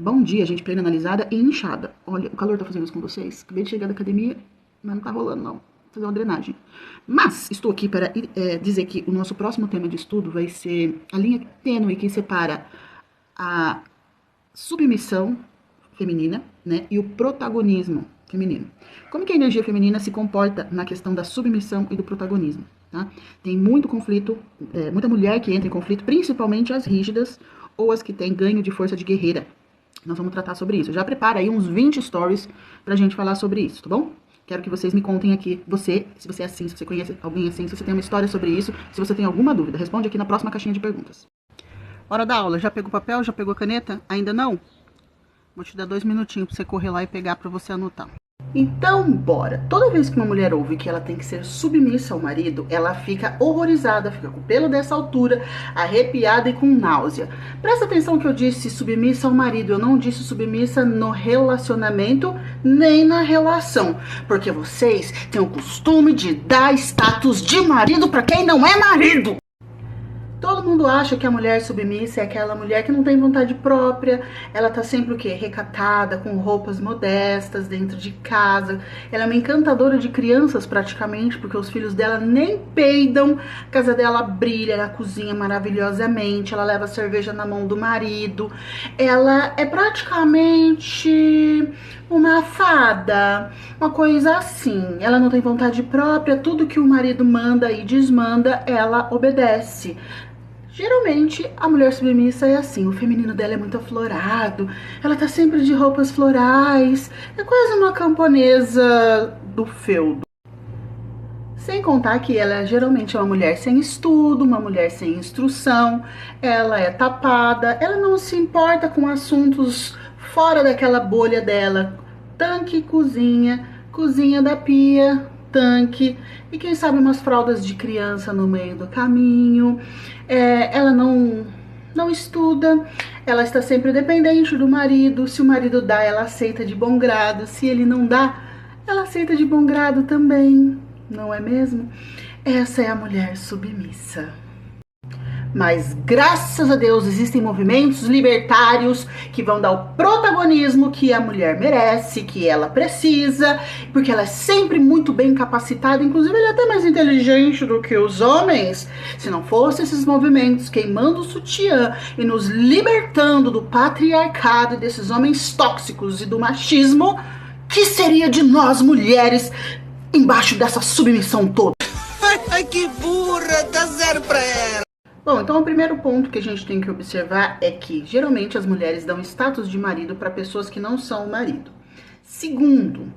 Bom dia, gente plena analisada e inchada. Olha, o calor tá fazendo isso com vocês. Acabei de chegar da academia, mas não tá rolando não. Vou fazer uma drenagem. Mas estou aqui para dizer que o nosso próximo tema de estudo vai ser a linha tênue que separa a submissão feminina, né, e o protagonismo feminino. Como que a energia feminina se comporta na questão da submissão e do protagonismo, tá? Tem muito conflito, muita mulher que entra em conflito, principalmente as rígidas ou as que têm ganho de força de guerreira. Nós vamos tratar sobre isso. Já prepara aí uns 20 stories pra gente falar sobre isso, tá bom? Quero que vocês me contem aqui, se você é assim, se você conhece alguém assim, se você tem uma história sobre isso, se você tem alguma dúvida, responde aqui na próxima caixinha de perguntas. Hora da aula, já pegou o papel, já pegou a caneta? Ainda não? Vou te dar 2 minutinhos pra você correr lá e pegar pra você anotar. Então, bora. Toda vez que uma mulher ouve que ela tem que ser submissa ao marido, ela fica horrorizada, fica com o pelo dessa altura, arrepiada e com náusea. Presta atenção que eu disse submissa ao marido, eu não disse submissa no relacionamento, nem na relação. Porque vocês têm o costume de dar status de marido pra quem não é marido. Todo mundo acha que a mulher submissa é aquela mulher que não tem vontade própria, ela tá sempre o quê? Recatada, com roupas modestas, dentro de casa. Ela é uma encantadora de crianças praticamente, porque os filhos dela nem peidam, a casa dela brilha, ela cozinha maravilhosamente, ela leva cerveja na mão do marido. Ela é praticamente uma fada, uma coisa assim. Ela não tem vontade própria, tudo que o marido manda e desmanda, ela obedece. Geralmente, a mulher submissa é assim, o feminino dela é muito aflorado, ela tá sempre de roupas florais, é quase uma camponesa do feudo. Sem contar que ela geralmente é uma mulher sem estudo, uma mulher sem instrução, ela é tapada, ela não se importa com assuntos fora daquela bolha dela. Tanque, cozinha, cozinha da pia, tanque, e quem sabe umas fraldas de criança no meio do caminho. Ela não estuda, ela está sempre dependente do marido. Se o marido dá, ela aceita de bom grado. Se ele não dá, ela aceita de bom grado também, não é mesmo? Essa é a mulher submissa. Mas graças a Deus existem movimentos libertários que vão dar o protagonismo que a mulher merece, que ela precisa, porque ela é sempre muito bem capacitada, inclusive ela é até mais inteligente do que os homens. Se não fossem esses movimentos queimando o sutiã e nos libertando do patriarcado e desses homens tóxicos e do machismo, que seria de nós mulheres embaixo dessa submissão toda? Ai, que burra, dá zero pra ela. Bom, então o primeiro ponto que a gente tem que observar é que geralmente as mulheres dão status de marido para pessoas que não são o marido. Segundo,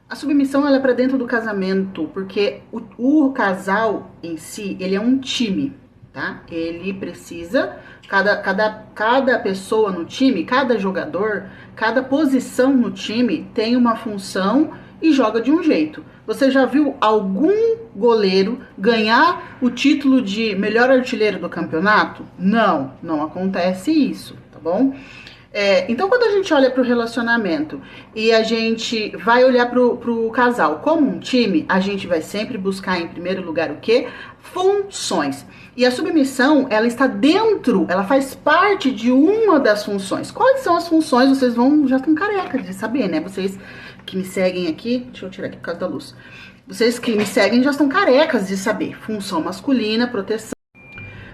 a submissão ela é para dentro do casamento, porque o casal em si, ele é um time, tá? Ele precisa, cada pessoa no time, cada jogador, cada posição no time tem uma função e joga de um jeito. Você já viu algum goleiro ganhar o título de melhor artilheiro do campeonato? Não, não acontece isso, tá bom? Então, quando a gente olha para o relacionamento e a gente vai olhar para o casal como um time, a gente vai sempre buscar em primeiro lugar o quê? Funções. E a submissão, ela está dentro, ela faz parte de uma das funções. Quais são as funções? Vocês já estão careca de saber, né? Vocês que me seguem aqui, deixa eu tirar aqui por causa da luz. Vocês que me seguem já estão carecas de saber. Função masculina, proteção,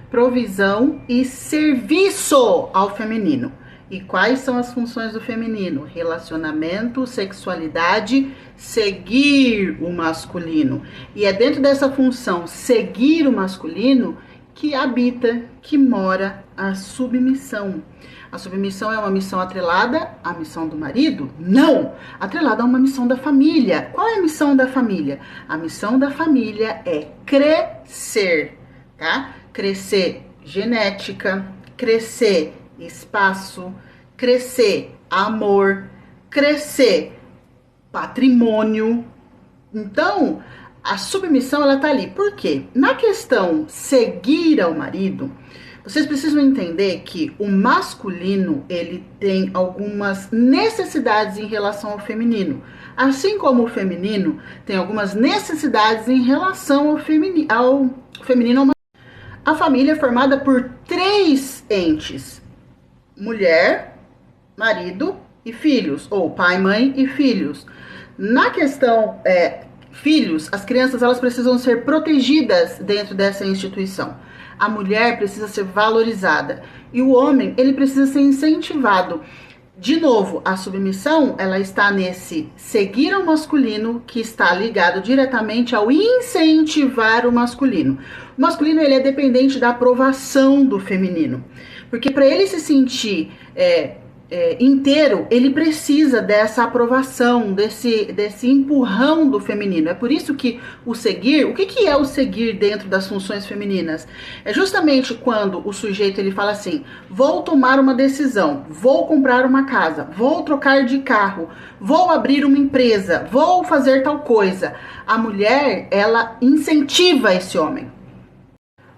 provisão e serviço ao feminino. E quais são as funções do feminino? Relacionamento, sexualidade, seguir o masculino. E é dentro dessa função, seguir o masculino, que habita, que mora a submissão. A submissão é uma missão atrelada à missão do marido? Não! Atrelada a uma missão da família. Qual é a missão da família? A missão da família é crescer, tá? Crescer genética, crescer espaço, crescer amor, crescer patrimônio. Então, a submissão ela tá ali. Por quê? Na questão seguir ao marido, vocês precisam entender que o masculino, ele tem algumas necessidades em relação ao feminino. Assim como o feminino tem algumas necessidades em relação ao feminino. A família é formada por 3 entes: mulher, marido e filhos, ou pai, mãe e filhos. Na questão filhos, as crianças elas precisam ser protegidas dentro dessa instituição. A mulher precisa ser valorizada e o homem ele precisa ser incentivado. De novo, a submissão ela está nesse seguir ao masculino que está ligado diretamente ao incentivar o masculino. O masculino ele é dependente da aprovação do feminino, porque para ele se sentir inteiro, ele precisa dessa aprovação, desse empurrão do feminino. É por isso que o seguir, o que é o seguir dentro das funções femininas? É justamente quando o sujeito ele fala assim, vou tomar uma decisão, vou comprar uma casa, vou trocar de carro, vou abrir uma empresa, vou fazer tal coisa. A mulher, ela incentiva esse homem.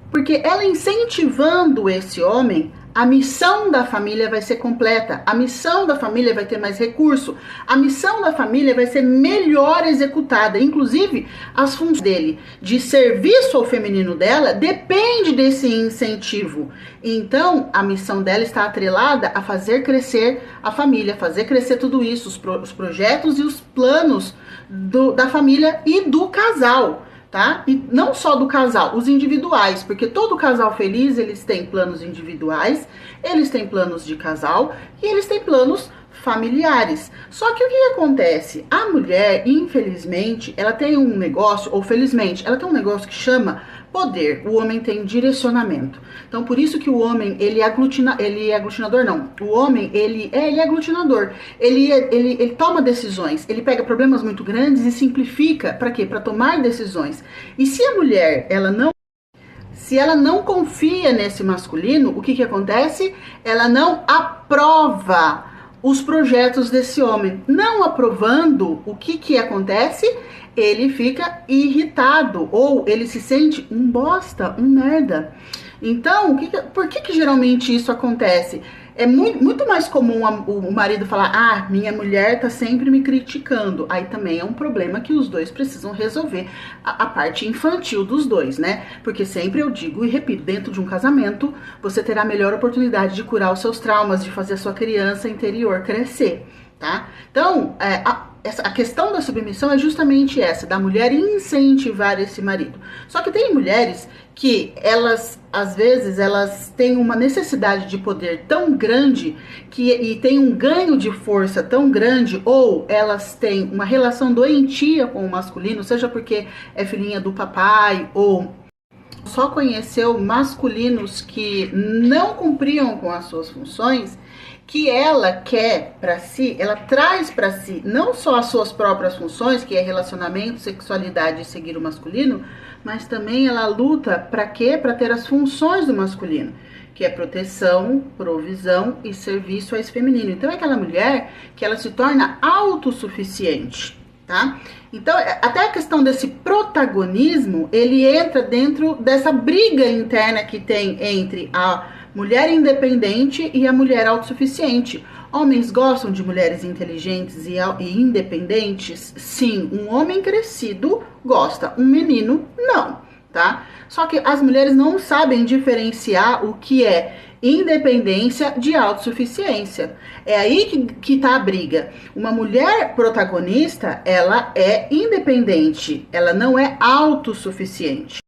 Porque ela incentivando esse homem, a missão da família vai ser completa, a missão da família vai ter mais recurso, a missão da família vai ser melhor executada. Inclusive, as funções dele de serviço ao feminino dela depende desse incentivo. Então, a missão dela está atrelada a fazer crescer a família, fazer crescer tudo isso, os projetos e os planos da família e do casal. Tá? E não só do casal, os individuais, porque todo casal feliz, eles têm planos individuais, eles têm planos de casal e eles têm planos familiares. Só que o que acontece? A mulher, infelizmente, ela tem um negócio, ou felizmente, ela tem um negócio que chama poder. O homem tem direcionamento. Então, por isso que o homem, ele é aglutinador, não. O homem, ele é aglutinador. Ele toma decisões. Ele pega problemas muito grandes e simplifica. Para quê? Para tomar decisões. E se a mulher, se ela não confia nesse masculino, o que acontece? Ela não aprova os projetos desse homem. Não aprovando, o que acontece? Ele fica irritado ou ele se sente um bosta, um merda. Então, por que geralmente isso acontece? É muito mais comum o marido falar, ah, minha mulher tá sempre me criticando. Aí também é um problema que os dois precisam resolver, a parte infantil dos dois, né? Porque sempre eu digo e repito, dentro de um casamento, você terá a melhor oportunidade de curar os seus traumas, de fazer a sua criança interior crescer, tá? Então, a questão da submissão é justamente essa, da mulher incentivar esse marido. Só que tem mulheres que elas, às vezes, elas têm uma necessidade de poder tão grande e tem um ganho de força tão grande, ou elas têm uma relação doentia com o masculino, seja porque é filhinha do papai, ou só conheceu masculinos que não cumpriam com as suas funções, que ela quer para si, ela traz para si não só as suas próprias funções, que é relacionamento, sexualidade e seguir o masculino, mas também ela luta para quê? Para ter as funções do masculino, que é proteção, provisão e serviço a esse feminino. Então é aquela mulher que ela se torna autossuficiente, tá? Então, até a questão desse protagonismo, ele entra dentro dessa briga interna que tem entre a mulher independente e a mulher autossuficiente. Homens gostam de mulheres inteligentes e independentes? Sim, um homem crescido gosta, um menino não, tá? Só que as mulheres não sabem diferenciar o que é independência de autossuficiência. É aí que tá a briga. Uma mulher protagonista, ela é independente, ela não é autossuficiente.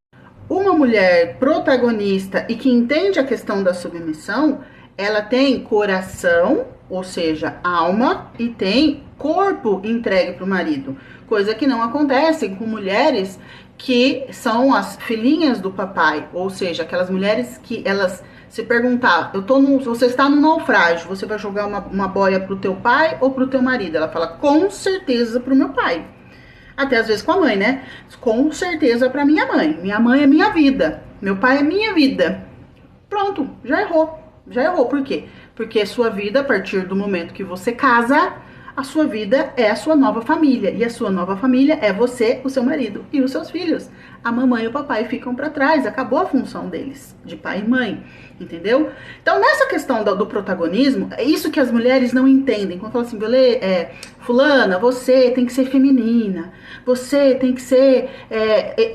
Uma mulher protagonista e que entende a questão da submissão, ela tem coração, ou seja, alma, e tem corpo entregue para o marido. Coisa que não acontece com mulheres que são as filhinhas do papai, ou seja, aquelas mulheres que elas se perguntar, você está num naufrágio, você vai jogar uma boia pro teu pai ou pro teu marido? Ela fala, com certeza pro meu pai. Até às vezes com a mãe, né? Com certeza pra minha mãe. Minha mãe é minha vida. Meu pai é minha vida. Pronto, já errou. Já errou. Por quê? Porque a sua vida, a partir do momento que você casa, a sua vida é a sua nova família. E a sua nova família é você, o seu marido e os seus filhos. A mamãe e o papai ficam pra trás. Acabou a função deles, de pai e mãe. Entendeu? Então, nessa questão do protagonismo, é isso que as mulheres não entendem. Quando falam assim, fulana, você tem que ser feminina, você tem que ser,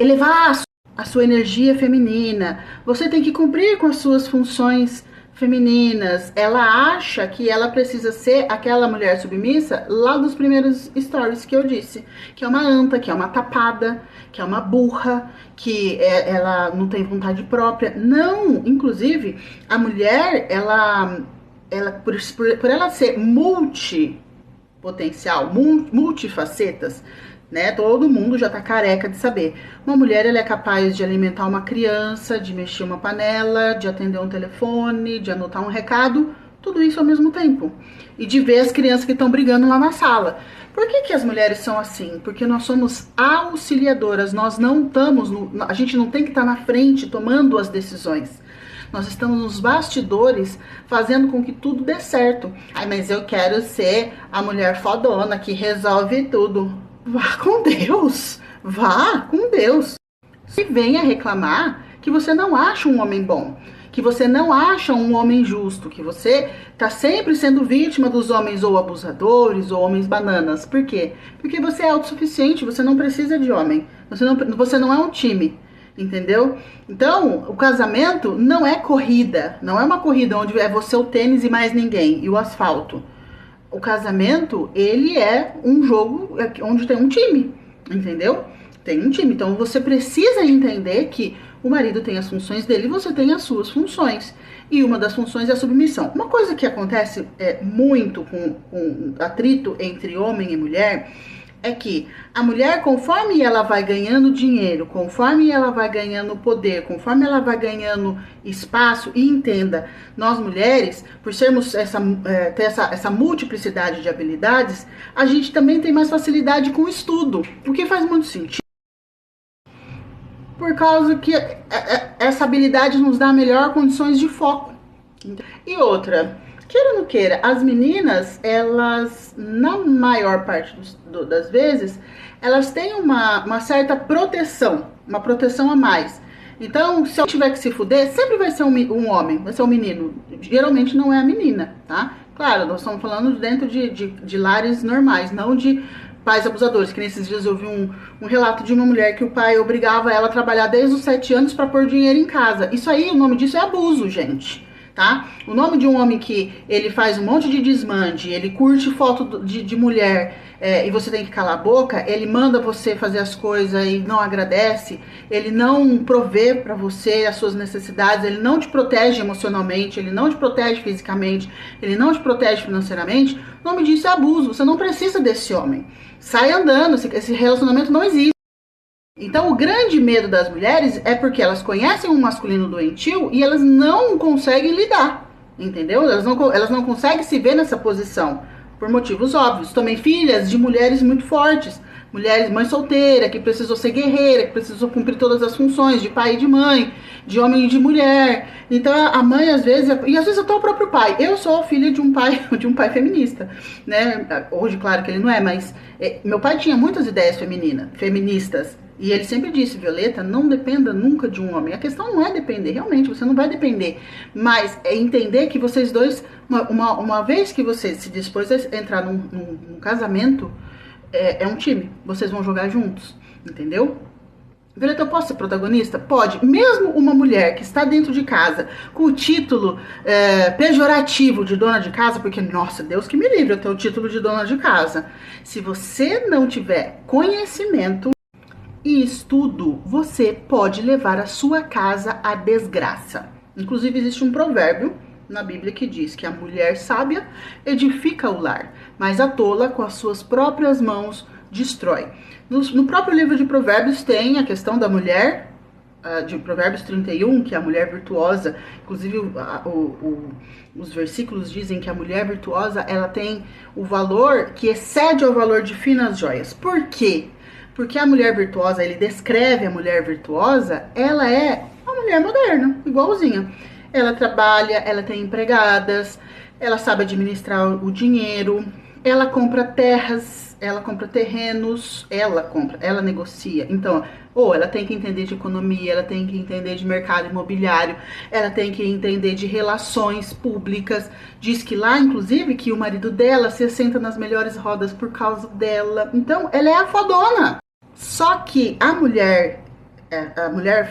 elevar a sua energia feminina, você tem que cumprir com as suas funções femininas, ela acha que ela precisa ser aquela mulher submissa lá dos primeiros stories que eu disse, que é uma anta, que é uma tapada, que é uma burra, que ela não tem vontade própria. Não, inclusive, a mulher, por ela ser multipotencial, multifacetas, né? Todo mundo já tá careca de saber. Uma mulher, ela é capaz de alimentar uma criança, de mexer uma panela, de atender um telefone, de anotar um recado, tudo isso ao mesmo tempo. E de ver as crianças que estão brigando lá na sala. Por que as mulheres são assim? Porque nós somos auxiliadoras, nós não estamos, a gente não tem que estar na frente tomando as decisões. Nós estamos nos bastidores fazendo com que tudo dê certo. Ai, mas eu quero ser a mulher fodona que resolve tudo. Vá com Deus, vá com Deus. Se venha reclamar que você não acha um homem bom, que você não acha um homem justo, que você tá sempre sendo vítima dos homens ou abusadores ou homens bananas. Por quê? Porque você é autossuficiente, você não precisa de homem. Você não é um time, entendeu? Então, o casamento não é corrida, não é uma corrida onde é você o tênis e mais ninguém, e o asfalto. O casamento, ele é um jogo onde tem um time, entendeu? Tem um time. Então, você precisa entender que o marido tem as funções dele e você tem as suas funções. E uma das funções é a submissão. Uma coisa que acontece muito com atrito entre homem e mulher é que a mulher, conforme ela vai ganhando dinheiro, conforme ela vai ganhando poder, conforme ela vai ganhando espaço, e entenda, nós mulheres, por sermos ter essa multiplicidade de habilidades, a gente também tem mais facilidade com o estudo, o que faz muito sentido. Por causa que essa habilidade nos dá melhor condições de foco. E outra, queira ou não queira, as meninas, elas, na maior parte das vezes, elas têm uma certa proteção, uma proteção a mais. Então, se eu tiver que se fuder, sempre vai ser um homem, vai ser um menino. Geralmente não é a menina, tá? Claro, nós estamos falando dentro de lares normais, não de pais abusadores, que nesses dias eu vi um relato de uma mulher que o pai obrigava ela a trabalhar desde os 7 anos para pôr dinheiro em casa. Isso aí, o nome disso é abuso, gente. Tá? O nome de um homem que ele faz um monte de desmande, ele curte foto de mulher e você tem que calar a boca, ele manda você fazer as coisas e não agradece, ele não provê pra você as suas necessidades, ele não te protege emocionalmente, ele não te protege fisicamente, ele não te protege financeiramente, o nome disso é abuso, você não precisa desse homem. Sai andando, esse relacionamento não existe. Então, o grande medo das mulheres é porque elas conhecem um masculino doentio e elas não conseguem lidar, entendeu? Elas não conseguem se ver nessa posição, por motivos óbvios. Também filhas de mulheres muito fortes, mulheres, mãe solteira, que precisou ser guerreira, que precisou cumprir todas as funções de pai e de mãe, de homem e de mulher. Então, a mãe, às vezes, e às vezes até o próprio pai. Eu sou filha de um pai feminista, né? Hoje, claro que ele não é, mas meu pai tinha muitas ideias feministas. E ele sempre disse, Violeta, não dependa nunca de um homem. A questão não é depender, realmente, você não vai depender. Mas é entender que vocês dois, uma vez que você se dispôs a entrar num casamento, é um time. Vocês vão jogar juntos, entendeu? Violeta, eu posso ser protagonista? Pode. Mesmo uma mulher que está dentro de casa com o título pejorativo de dona de casa, porque, nossa, Deus que me livre eu ter o título de dona de casa. Se você não tiver conhecimento e estudo, você pode levar a sua casa à desgraça. Inclusive, existe um provérbio na Bíblia que diz que a mulher sábia edifica o lar, mas a tola com as suas próprias mãos destrói. No próprio livro de Provérbios tem a questão da mulher, de Provérbios 31, que é a mulher virtuosa. Inclusive, os versículos dizem que a mulher virtuosa, ela tem o valor que excede ao valor de finas joias. Por quê? Porque a mulher virtuosa, ele descreve a mulher virtuosa, ela é uma mulher moderna, igualzinha. Ela trabalha, ela tem empregadas, ela sabe administrar o dinheiro, ela compra terras, ela compra terrenos, ela negocia. Então, ela tem que entender de economia, ela tem que entender de mercado imobiliário, ela tem que entender de relações públicas. Diz que lá, inclusive, que o marido dela se assenta nas melhores rodas por causa dela. Então, ela é a fodona. Só que a mulher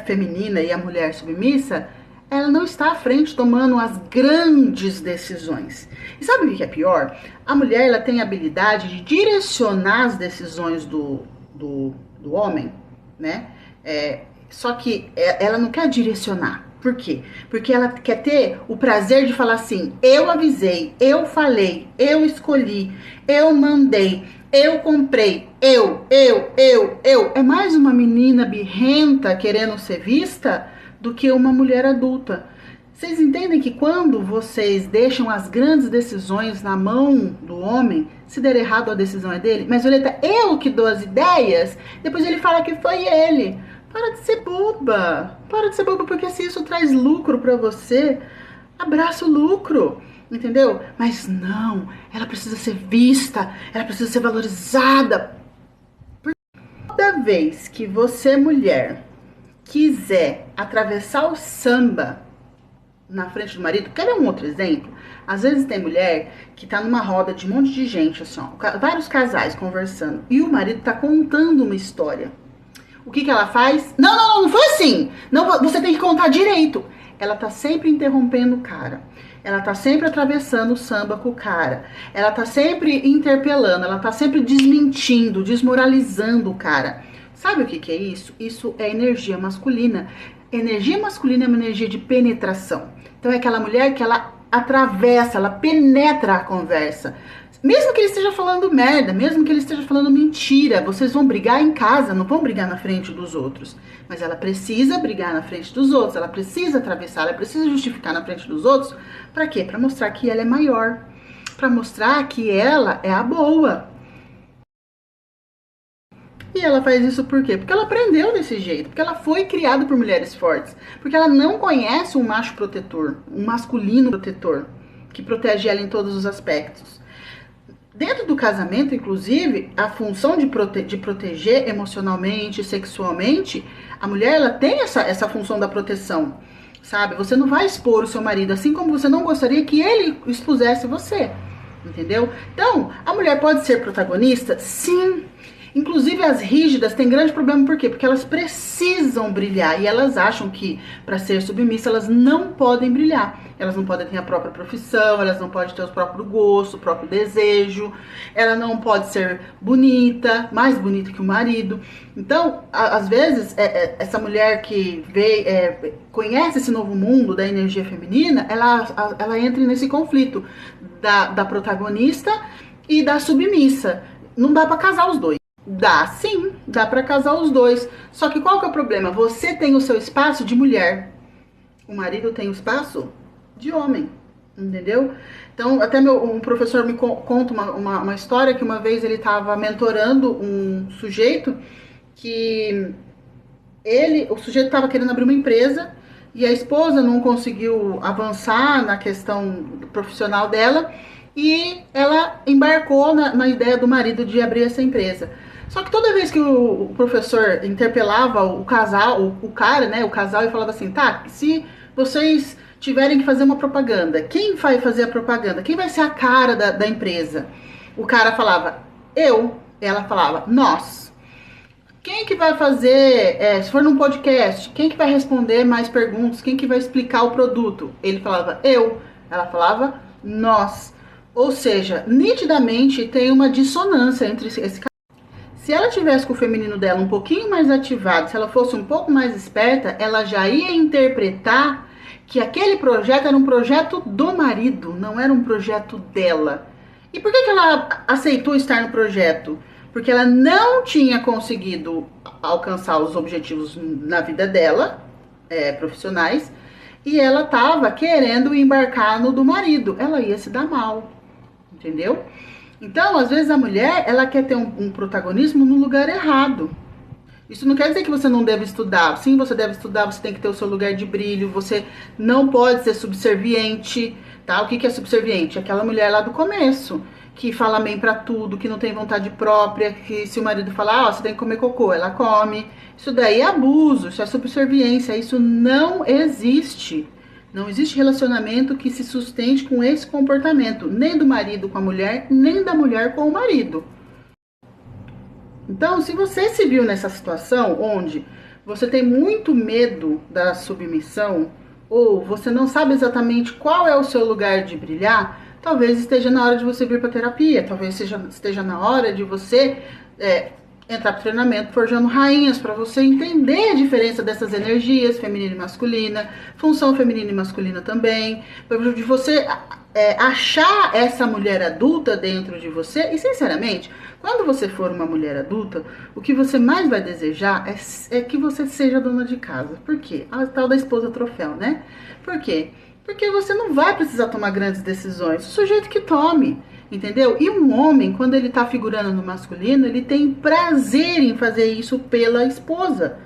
feminina e a mulher submissa, ela não está à frente tomando as grandes decisões. E sabe o que é pior? A mulher, ela tem a habilidade de direcionar as decisões do homem, né? Só que ela não quer direcionar. Por quê? Porque ela quer ter o prazer de falar assim: eu avisei, eu falei, eu escolhi, eu mandei, eu comprei, eu. É mais uma menina birrenta querendo ser vista do que uma mulher adulta. Vocês entendem que quando vocês deixam as grandes decisões na mão do homem, se der errado a decisão é dele, mas Violeta, eu que dou as ideias, depois ele fala que foi ele. Para de ser boba. Para de ser boba, porque se isso traz lucro para você, abraça o lucro. Entendeu? Mas não, ela precisa ser vista, ela precisa ser valorizada. Toda vez que você, mulher, quiser atravessar o samba na frente do marido, quer ver um outro exemplo? Às vezes tem mulher que tá numa roda de um monte de gente, assim, ó, vários casais conversando, e o marido tá contando uma história. O que ela faz? Não foi assim. Não, você tem que contar direito. Ela tá sempre interrompendo o cara. Ela tá sempre atravessando o samba com o cara. Ela tá sempre interpelando, ela tá sempre desmentindo, desmoralizando o cara. Sabe o que é isso? Isso é energia masculina. Energia masculina é uma energia de penetração. Então é aquela mulher que ela atravessa, ela penetra a conversa. Mesmo que ele esteja falando merda, mesmo que ele esteja falando mentira, vocês vão brigar em casa, não vão brigar na frente dos outros. Mas ela precisa brigar na frente dos outros, ela precisa atravessar, ela precisa justificar na frente dos outros. Pra quê? Pra mostrar que ela é maior. Pra mostrar que ela é a boa. E ela faz isso por quê? Porque ela aprendeu desse jeito, porque ela foi criada por mulheres fortes, porque ela não conhece um macho protetor, um masculino protetor, que protege ela em todos os aspectos. Dentro do casamento, inclusive, a função de proteger emocionalmente, sexualmente, a mulher ela tem essa função da proteção, sabe? Você não vai expor o seu marido, assim como você não gostaria que ele expusesse você, entendeu? Então, a mulher pode ser protagonista? Sim. Inclusive as rígidas têm grande problema, por quê? Porque elas precisam brilhar e elas acham que para ser submissa elas não podem brilhar. Elas não podem ter a própria profissão, elas não podem ter o próprio gosto, o próprio desejo, ela não pode ser bonita, mais bonita que o marido. Então, às vezes, essa mulher que conhece esse novo mundo da energia feminina, ela entra nesse conflito da protagonista e da submissa. Não dá para casar os dois. Dá sim, dá pra casar os dois. Só que qual que é o problema? Você tem o seu espaço de mulher. O marido tem o espaço de homem. Entendeu? Então, até um professor me conta uma história que uma vez ele estava mentorando um sujeito que o sujeito estava querendo abrir uma empresa e a esposa não conseguiu avançar na questão profissional dela e ela embarcou na ideia do marido de abrir essa empresa. Só que toda vez que o professor interpelava o casal, o cara, né, o casal, e falava assim, tá, se vocês tiverem que fazer uma propaganda, quem vai fazer a propaganda? Quem vai ser a cara da empresa? O cara falava, eu. Ela falava, nós. Quem que vai fazer, se for num podcast, quem que vai responder mais perguntas? Quem que vai explicar o produto? Ele falava, eu. Ela falava, nós. Ou seja, nitidamente tem uma dissonância entre esse cara. Se ela tivesse com o feminino dela um pouquinho mais ativado, se ela fosse um pouco mais esperta, ela já ia interpretar que aquele projeto era um projeto do marido, não era um projeto dela. E por que ela aceitou estar no projeto? Porque ela não tinha conseguido alcançar os objetivos na vida dela, profissionais, e ela estava querendo embarcar no do marido. Ela ia se dar mal, entendeu? Então, às vezes a mulher, ela quer ter um protagonismo no lugar errado. Isso não quer dizer que você não deve estudar. Sim, você deve estudar, você tem que ter o seu lugar de brilho, você não pode ser subserviente, tá? O que é subserviente? Aquela mulher lá do começo, que fala amém pra tudo, que não tem vontade própria, que se o marido falar, você tem que comer cocô, ela come. Isso daí é abuso, isso é subserviência, isso não existe. Não existe relacionamento que se sustente com esse comportamento, nem do marido com a mulher, nem da mulher com o marido. Então, se você se viu nessa situação onde você tem muito medo da submissão, ou você não sabe exatamente qual é o seu lugar de brilhar, talvez esteja na hora de você vir para terapia, talvez esteja na hora de você entrar para treinamento forjando rainhas, para você entender a diferença dessas energias, feminina e masculina, função feminina e masculina também, de você achar essa mulher adulta dentro de você. E sinceramente, quando você for uma mulher adulta, o que você mais vai desejar é que você seja dona de casa. Por quê? A tal da esposa troféu, né? Por quê? Porque você não vai precisar tomar grandes decisões. O sujeito que tome, entendeu? E um homem, quando ele tá figurando no masculino, ele tem prazer em fazer isso pela esposa.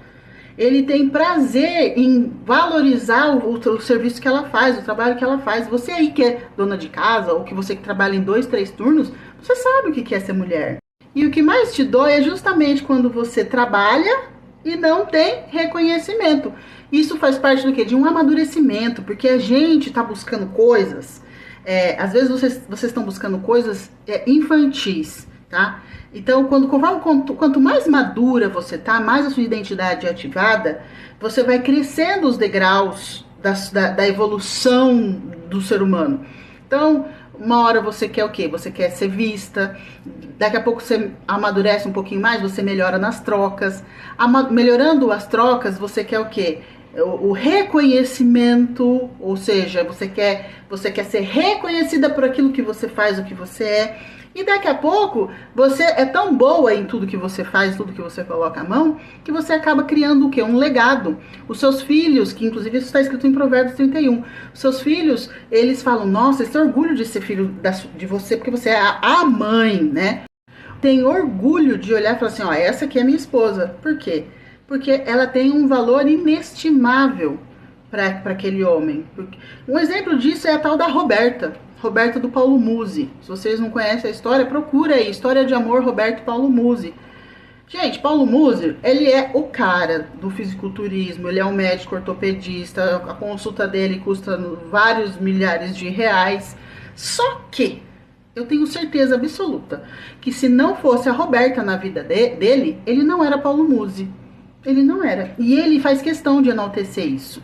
Ele tem prazer em valorizar o serviço que ela faz, o trabalho que ela faz. Você aí que é dona de casa, ou que você que trabalha em 2, 3 turnos, você sabe o que é ser mulher. E o que mais te dói é justamente quando você trabalha e não tem reconhecimento. Isso faz parte do quê? De um amadurecimento, porque a gente tá buscando coisas, às vezes vocês estão buscando coisas infantis, tá? Então, quanto mais madura você tá, mais a sua identidade é ativada, você vai crescendo os degraus da evolução do ser humano. Então, uma hora você quer o quê? Você quer ser vista, daqui a pouco você amadurece um pouquinho mais, você melhora nas trocas. Melhorando as trocas, você quer o quê? O reconhecimento, ou seja, você quer ser reconhecida por aquilo que você faz, o que você é. E daqui a pouco, você é tão boa em tudo que você faz, tudo que você coloca a mão, que você acaba criando o quê? Um legado. Os seus filhos, que inclusive isso está escrito em Provérbios 31, os seus filhos, eles falam, nossa, esse orgulho de ser filho de você, porque você é a mãe, né? Tem orgulho de olhar e falar assim, ó, essa aqui é minha esposa. Por quê? Porque ela tem um valor inestimável para aquele homem. Um exemplo disso é a tal da Roberta do Paulo Musi. Se vocês não conhecem a história, procura aí, História de Amor, Roberto e Paulo Musi. Gente, Paulo Musi, ele é o cara do fisiculturismo, ele é um médico ortopedista, a consulta dele custa vários milhares de reais. Só que eu tenho certeza absoluta que se não fosse a Roberta na vida dele, ele não era Paulo Musi. Ele não era. E ele faz questão de enaltecer isso.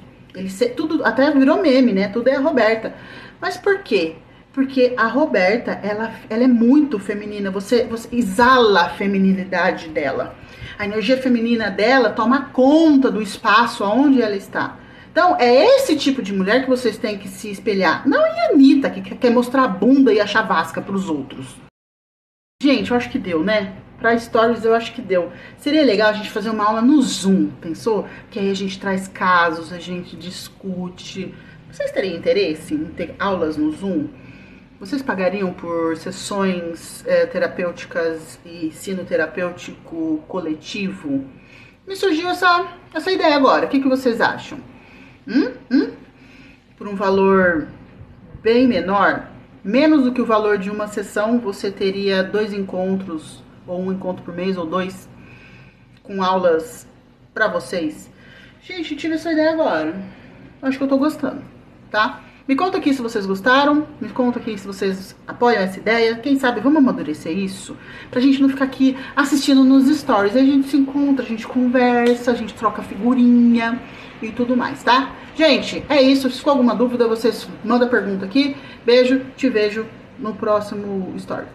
Tudo até virou meme, né? Tudo é a Roberta. Mas por quê? Porque a Roberta, ela é muito feminina. Você exala a feminilidade dela. A energia feminina dela toma conta do espaço onde ela está. Então, é esse tipo de mulher que vocês têm que se espelhar. Não em Anitta, que quer mostrar a bunda e a chavasca para os outros. Gente, eu acho que deu, né? Para stories eu acho que deu. Seria legal a gente fazer uma aula no Zoom, pensou? Que aí a gente traz casos, a gente discute. Vocês teriam interesse em ter aulas no Zoom? Vocês pagariam por sessões terapêuticas e ensino terapêutico coletivo? Me surgiu essa ideia agora. O que vocês acham? Por um valor bem menor, menos do que o valor de uma sessão, você teria 2 encontros, ou um encontro por mês, ou 2, com aulas pra vocês. Gente, tive essa ideia agora. Acho que eu tô gostando, tá? Me conta aqui se vocês gostaram, me conta aqui se vocês apoiam essa ideia. Quem sabe vamos amadurecer isso, pra gente não ficar aqui assistindo nos stories. Aí a gente se encontra, a gente conversa, a gente troca figurinha e tudo mais, tá? Gente, é isso. Se ficou alguma dúvida, vocês mandam pergunta aqui. Beijo, te vejo no próximo story.